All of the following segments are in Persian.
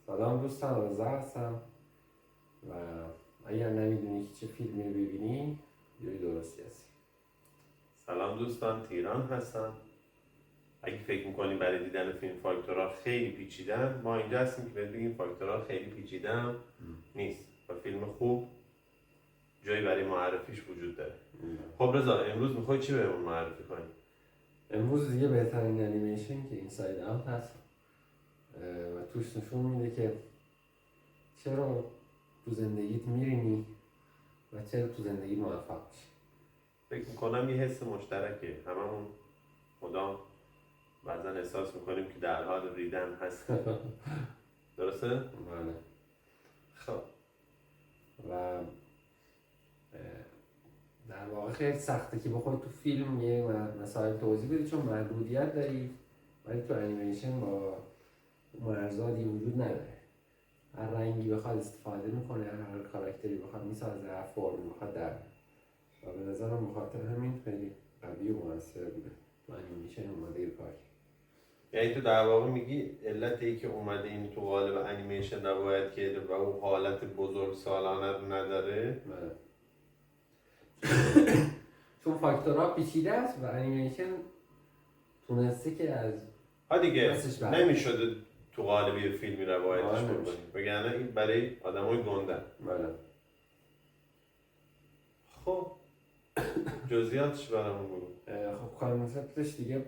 سلام دوستان، رضا هستم و اگر نمیدونی که چه فیلمی رو ببینی جوری درستی هستی. سلام دوستان، تیران هستم. اگه فکر میکنیم برای دیدن فیلم فاکتورها خیلی پیچیدن، ما اینجا هستیم که بهت بگیم فاکتورها خیلی پیچیدن نیست و فیلم خوب جایی برای معرفیش وجود داره. خب رضا، امروز میخوای چی بهمون معرفی کنی؟ امروز دیگه بهترین انیمیشن که اینساید اوت هست و توش نشون میده که چرا تو زندگیت میرینی و چرا تو زندگی موفق میشی. فکر میکنم یه حس مشترکه، هممون مدام بعضا احساس میکنیم که در حال ریدن هستیم. درسته؟ بله. خب و در واقع خیلی سخته که بخوای تو فیلم یه مسائل توضیح بدی چون محدودیت داری، ولی تو انیمیشن با مرزادی وجود نداره. هر رنگی بخواد استفاده میکنه، هر کاراکتری بخواد میسازه، هر فرمی بخواد در و به نظرم بخاطر همین خیلی قوی و موثر بوده تو انیمیشن اومده این کار. یعنی تو در واقع میگی علت ای که اومده این تو قالب انیمیشن روایت کرده و اون حالت بزرگ سالانه رو نداره. چون فاکتورها پیچیده است و انیمیشن تونسته که از دیگه نمیشده تو قالب یه فیلمی روایتش بکنیم، وگرنه این برای آدمای گندن. بله. خب جزئیاتش برامون بگو. خب کانسپتش دیگه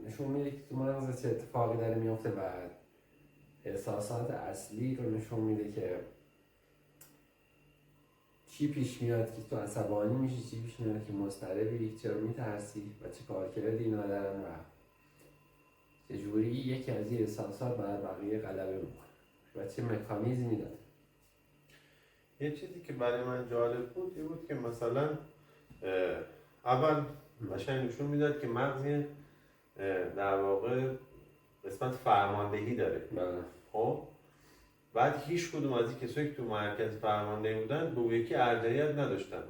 نشون میده که تو مغز چه اتفاقی داره میفته و احساسات اصلی رو نشون میده که چی پیش میاد که تو عصبانی میشی، چی پیش میاد که مضطربی، چرا میترسی و چه کارکردی اینا دارن و چجوری یکی از این احساسات بر بقیه غلبه میکنه و چه مکانیزمی داره. یه چیزی که برای من جالب بود این بود که مثلا اول قشنگ نشون میداد که مغز در واقع قسمت فرماندهی داره. خب بعد هیچ کدوم از این کسایی که تو مرکز فرماندهی بودن به یکی ارجحیت نداشتن،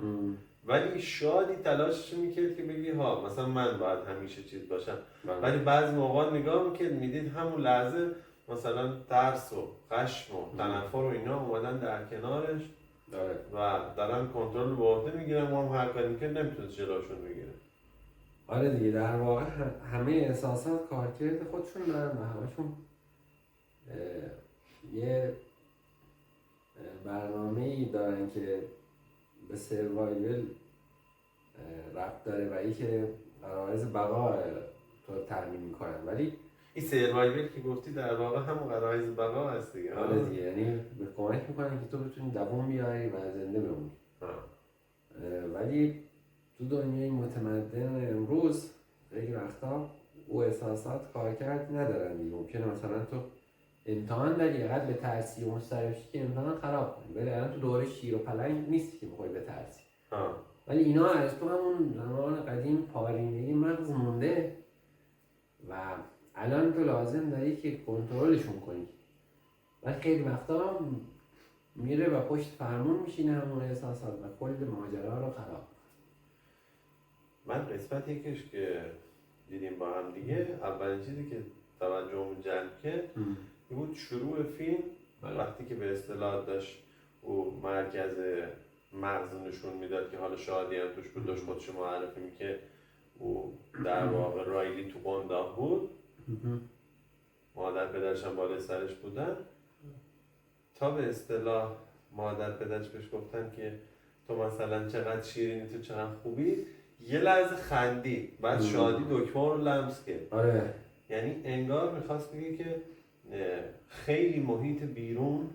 ولی شادی تلاشش میکرد که بگی ها مثلا من باید همیشه چیز باشم. ولی بعضی موقع نگاه میکرد میدید همون لحظه مثلا ترس و خشم و تنفر و اینا اومدن در کنارش و دارن کنترل به عهده میگیرن و هم هر کاری میکرد نمیتونست جلوشون بگیره. آره دیگه، در واقع همه احساسات کارکرد خودشون دارن و همشون یه برنامه‌ای دارن که به سروایول ربط داره و ای که غرایز بقا تو تامین میکنن. ولی این سروایول که گفتی در واقع همون غرایز بقا هست دیگه. آره دیگه، یعنی به کمک میکنن که تو بتونی دوام بیاری و زنده بمونی. ولی تو دنیای متمدن امروز خیلی وقتا او احساسات کارکرد ندارن دیگه. ممکنه مثلا تو امتحان داری قد به ترسی و مضطربی که امتحان خراب کنی، ولی الان تو دوره شیر و پلنگ نیستی که بخوای به ترسی. ولی اینا از تو همون زمان قدیم پارینگی مغز مونده و الان تو لازم داری که کنترلشون کنی. ولی خیلی وقتا میره و پشت فرمون میشینه همون احساسات و کل ماجرا رو خراب. من قسمت یکش که دیدیم با هم دیگه، اولین چیزی که توجهمو جلب کرد این بود شروع فیلم. وقتی که به اصطلاح داشت او مرکز مغز نشون میداد که حالا شادی هم توش بود، داشت خودشو معرفی میکرد او در واقع رایلی تو قنداق بود، مادر پدرش هم بالای سرش بودن، تا به اصطلاح مادر پدرش بهش گفتن که تو مثلا چقدر شیرینی، تو چقدر خوبی، یه لحظه خندید، بعد شادی دکمه رو لمس کرد. آره. یعنی انگار میخواست بگه که خیلی محیط بیرون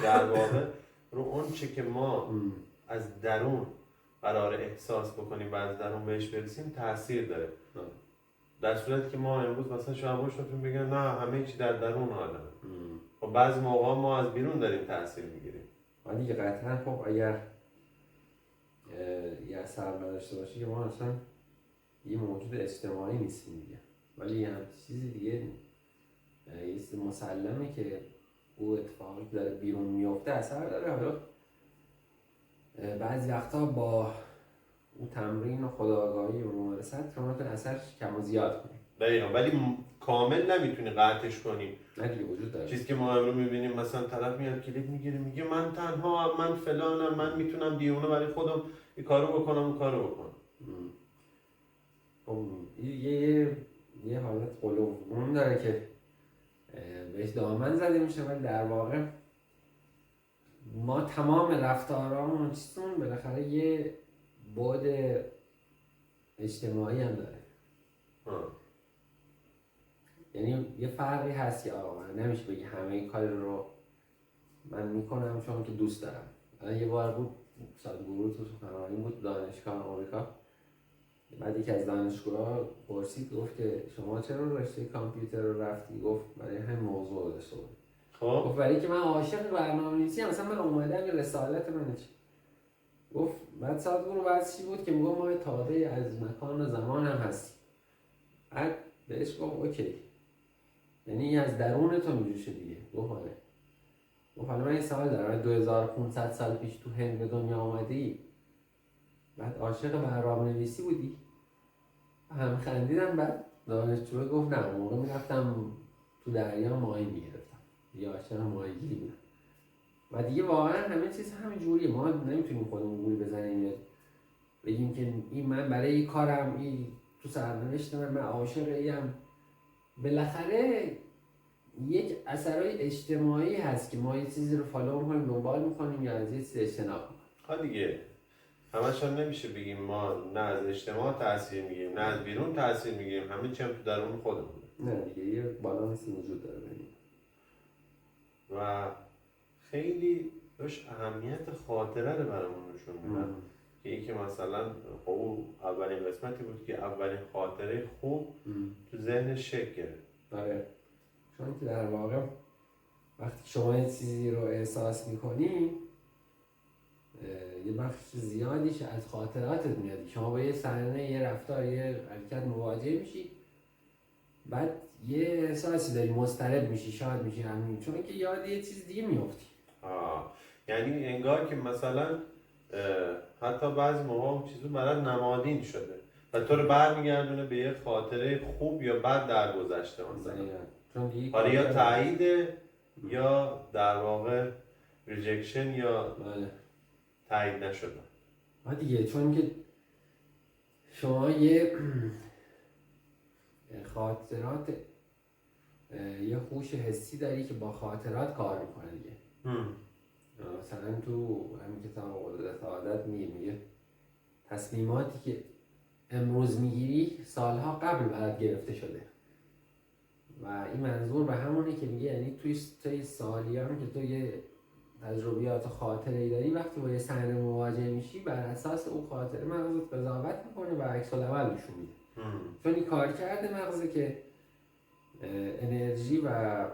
در واقع رو اون چه که ما از درون قرار احساس بکنیم و از درون بهش برسیم تاثیر داره. در صورتی که ما امروز مثلا شما باشتون بگن نه همه چی در درون آدمه. و بعضی موقع ما از بیرون داریم تاثیر میگیریم. دیگه قطعا. خب اگر یه اثر نداشته باشه که ما اصلا یه موجود اجتماعی نیستیم دیگه، ولی یه چیزی دیگه یه مسلمه که او اتفاقی که داره بیرون میفته اثر داره. حالا بعضی وقتا با اون تمرین و خودآگاهی و ممارست شما میتونید اثرش کم و زیاد کنید. دقیقا، ولی کامل نمیتونی قطعش کنی. نه دیگه وجود داره. چیزی که ما امروز میبینیم مثلا طرف میاد کلید میگیره میگه من تنها من فلانم، من میتونم دیونه برای خودم این کارو بکنم اون کارو بکنم. خب یه حالت قلوبون داره که بهش دامن زده میشه، ولی در واقع ما تمام رفتارامون چیزمون بالاخره یه بعد اجتماعی هم داره. یعنی یه فرقی هست که آقا نمیشه بگی همه کار رو من میکنم چون که دوست دارم. یه بار بود سادگورو تو سخنرانی بود دانشگاه آمریکا، بعد یکی از دانشجوها پرسید گفت که شما چرا رشته کامپیوتر رو رفتی؟ گفت برای همین موضوع داشته بود. گفت برای که من عاشق برنامه‌نویسی ام، مثلا من اومدم یه رسالت من چی. گفت بعد سادگورو بعد چی بود که میگم ما تابع از مکان و زمان هم هستیم. بعد بهش گفت اوکی، یعنی از درون تو میجوشه دیگه. گفت آره. گفت حالا من این سوال دارم، 2500 سال پیش تو هند به دنیا آمدی، بعد عاشق برنامه‌نویسی بودی؟ هم خندیدم. بعد دانشجو گفت نه، موقع میرفتم تو دریا ماهی میگرفتم، یا عاشق ماهیگیری بودم. و دیگه واقعا همه چیز همین جوریه. ما نمیتونیم خودمون گول بزنیم یا بگیم که این من برای این کارم، این تو سرنوشت من عاشق ایم. بالاخره یک اثرای اجتماعی هست که ما یه چیزی رو فالو می‌کنیم، دنبال می‌کنیم یا از یه چیزی اجتناب می‌کنیم. دیگه همش هم نمیشه بگیم ما نه از اجتماع تاثیر میگیریم نه از بیرون تاثیر میگیریم، همه چی هم تو درون خودمونه. نه دیگه یه بالانسی وجود داره بینیم. و خیلی داشت اهمیت خاطره رو برامون نشون میدن که اینکه مثلا خب اولین قسمتی بود که اولین خاطره خوب تو ذهنش شکل گرفت. آره، چون که در واقع وقتی شما یه چیزی رو احساس میکنی یه بخش زیادیش از خاطراتت میاد. شما با یه صحنه، یه رفتار، یه حرکت مواجه میشی، بعد یه احساسی داری، مضطرب میشی، شاد میشی، همین چون که یاد یه چیز دیگه میافتی. یعنی انگار که مثلا حتی بعضی موقع چیزو برات نمادین شده و تو رو برمیگردونه به یه خاطره خوب یا بد در گذشته مثلا. حالا یا تایید یا در واقع ریجکشن یا تایید نشدن. دیگه چون که شما یه خاطرات، یه هوش حسی داری که با خاطرات کار میکنه دیگه. مثلا تو همین کتاب قدرت عادت میگه تصمیماتی که امروز میگیری سالها قبل برات گرفته شده. و این منظور به همونه که میگه یعنی توی سالیان که تو یه تجربیات و خاطره‌ای داری، وقتی با یه صحنه مواجه میشی بر اساس اون خاطره مغزت قضاوت میکنه و عکس العمل نشون میده. چون این کار کرده مغزه که انرژی و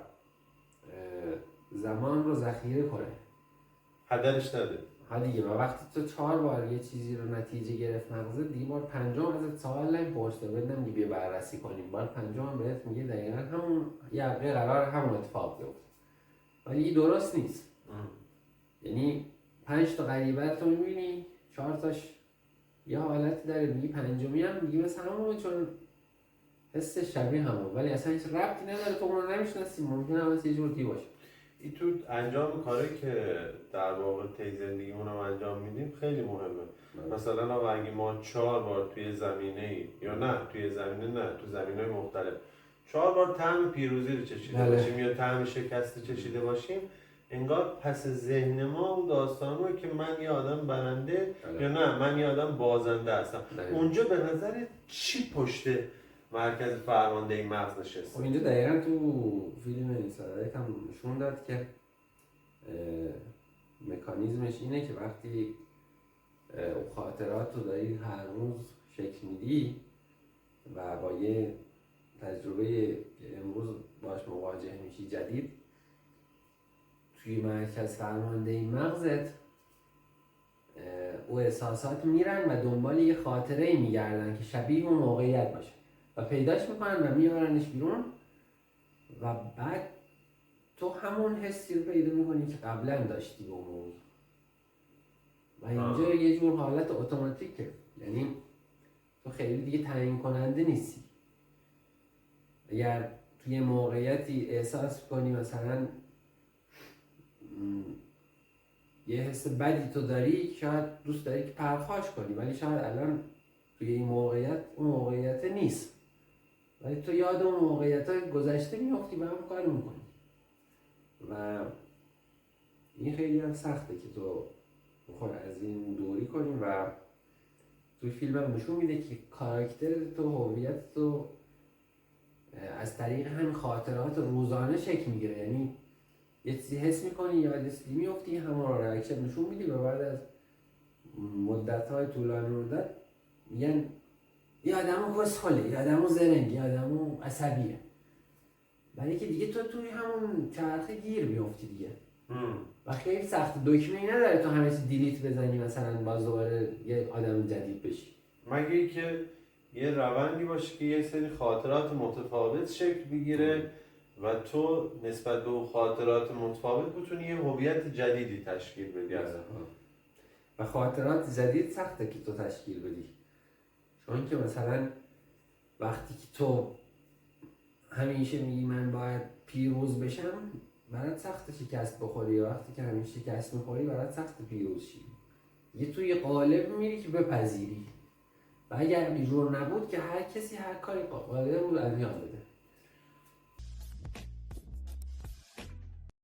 زمان رو ذخیره کنه، هدرش نده. دیگه. و وقتی تو 4 بار یه چیزی رو نتیجه گرفت مغزت، دیگه بار پنجم ازت سوال نمیپرسه، بهت نمیگه بیا بررسی کنیم. بار پنجم بهت میگه دقیقاً همون یقه قرار همون اتفاق بیفته. ولی این درست نیست. یعنی 5 تا غریبه رو میبینی، 4 تاش یه حالتی داره، میگی پنجمی هم میگی مثل همونه چون حس شبیه همون، ولی اصلا هیچ ربطی نداره، تو اون رو نمیشناسی، ممکنه همه یه جور دیگه باشه. این تو انجام کاری که در واقع طی زندگیمون رو انجام میدیم خیلی مهمه. مثلا اگه ما 4 بار توی زمینه یا نه توی زمینه نه تو زمینه‌های مختلف 4 بار طعم پیروزی رو چشیده باشیم یا طعم شکست چشیده باشیم، انگار پس ذهن ما اون داستانه که من یه آدم برنده یا نه من یه آدم بازنده هستم. اونجا به نظر چی پشت مرکز فرماندهی مغز نشسته؟ اینجا دقیقا تو فیلم اینسایدر هم نشون داد که مکانیزمش اینه که وقتی خاطرات رو داری هر روز شکل میدی و با یه تجربه که امروز باش مواجه میشی جدید، توی مرکز فرماندهی مغزت او احساسات میرن و دنبال یه خاطره میگردن که شبیه اون موقعیت باشه و پیداش میکنن و میارنش بیرون و بعد تو همون حسی رو پیدا میکنی که قبلا داشتی به اون موضوع. و اینجا یه جور حالت اتوماتیکه، یعنی تو خیلی دیگه تعیین کننده نیستی. اگر توی موقعیتی احساس کنی مثلا یه حس بدی تو داری، شاید دوست داری که پرخاش کنی، ولی شاید الان توی این موقعیت اون موقعیت نیست، ولی تو یاد اون موقعیت های گذشته میافتی و هم کار میکنی و این خیلی هم سخته که تو بخوای از این دوری کنی و توی فیلم هم نشون میده که کاراکتر تو، هویت تو از طریق همین خاطرات روزانه شکل میگیره. یعنی یه چیزی حس میکنی، یاد چیزی میفتی، همون رو ریاکشن نشون میدی و بعد از مدت‌های طولانی مدت میگن یه آدمو کسخله، یه آدمو زرنگ، یه آدمو عصبیه، ولی که دیگه تو توی همون چرخه گیر میفتی دیگه و خیلی سخت، دکمه‌ای نداره تو همه چی دیلیت بزنی مثلا باز دوباره یه آدم جدید بشی، مگه اینکه یه روندی باشه که یه سری خاطرات متفاوت شکل بگیره و تو نسبت به اون خاطرات متفاوت بتونی یه هویت جدیدی تشکیل بدی اصلا. و خاطرات جدید سخته که تو تشکیل بدی، چون که مثلا وقتی که تو همیشه میگی من باید پیروز بشم، برات سخت شکست بخوری، و وقتی که همیشه شکست میخوری برات سخت پیروز شی. یه توی قالب میری که بپذیری و اگر بیرون نبود که هر کسی هر کاری قادر بود انجام بده.